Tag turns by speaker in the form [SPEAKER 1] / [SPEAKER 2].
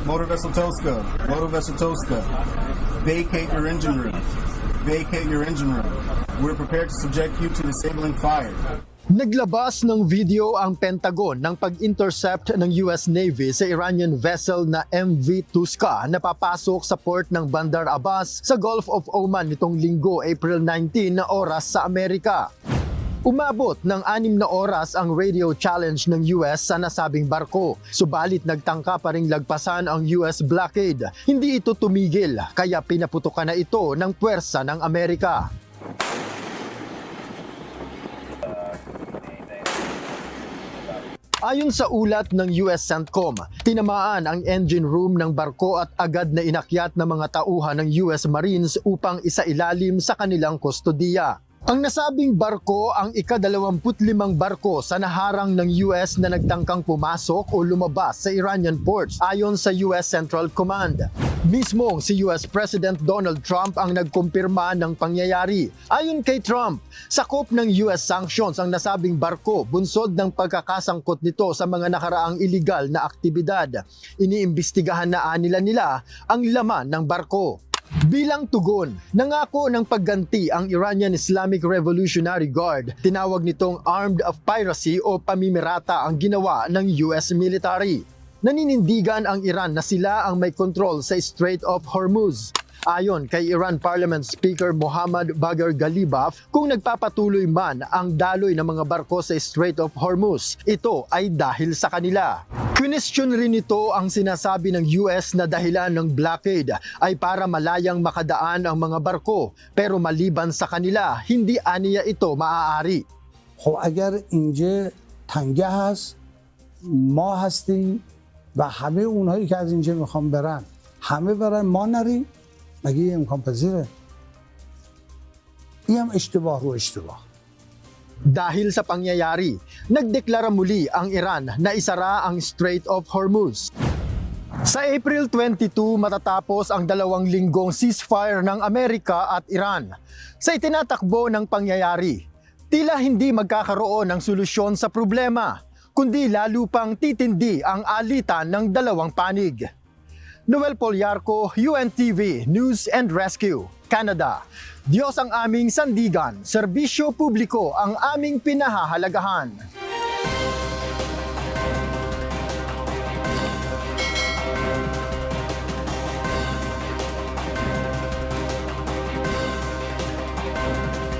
[SPEAKER 1] Motor Vessel Tosca. Motor Vessel Tosca. Vacate your engine room. Vacate your engine room. We're prepared to subject you to disabling fire.
[SPEAKER 2] Naglabas ng video ang Pentagon ng pag-intercept ng US Navy sa Iranian vessel na MV Tuska na papasok sa port ng Bandar Abbas sa Gulf of Oman nitong linggo, April 19 na oras sa Amerika. Umabot ng 6 na oras ang radio challenge ng US sa nasabing barko, subalit nagtangka pa ring lagpasan ang US blockade. Hindi ito tumigil, kaya pinaputukan na ito ng puwersa ng Amerika. Ayon sa ulat ng US CENTCOM, tinamaan ang engine room ng barko at agad na inakyat ng mga tauhan ng US Marines upang isailalim sa kanilang kustodiya. Ang nasabing barko ang ika-25 barko sa naharang ng US na nagtangkang pumasok o lumabas sa Iranian ports ayon sa US Central Command. Mismong si US President Donald Trump ang nagkumpirma ng pangyayari. Ayon kay Trump, sakop ng US sanctions ang nasabing barko bunsod ng pagkakasangkot nito sa mga nakaraang iligal na aktibidad. Iniimbestigahan na nila ang laman ng barko. Bilang tugon, nangako ng pagganti ang Iranian Islamic Revolutionary Guard. Tinawag nitong armed of piracy o pamimirata ang ginawa ng US military. Naninindigan ang Iran na sila ang may control sa Strait of Hormuz. Ayon kay Iran Parliament Speaker Mohammad Bagher Ghalibaf, kung nagpapatuloy man ang daloy ng mga barko sa Strait of Hormuz, ito ay dahil sa kanila. Question rin ito ang sinasabi ng US na dahilan ng blockade ay para malayang makadaan ang mga barko, pero maliban sa kanila, hindi aniya ito maaari.
[SPEAKER 3] خب اگر اینجا تنگه هست ما هستیم و همه اونهایی که از اینجا میخوان برن همه برن ما نریم مگه این امکان پذیره این هم اشتباه رو اشتباه.
[SPEAKER 2] Dahil sa pangyayari, nagdeklara muli ang Iran na isara ang Strait of Hormuz. Sa April 22 matatapos ang 2 linggong ceasefire ng Amerika at Iran. Sa itinatakbo ng pangyayari, tila hindi magkakaroon ng solusyon sa problema, kundi lalo pang titindi ang alitan ng dalawang panig. Noel Poliarco, UNTV News and Rescue, Canada. Diyos ang aming sandigan, serbisyo publiko ang aming pinahahalagahan.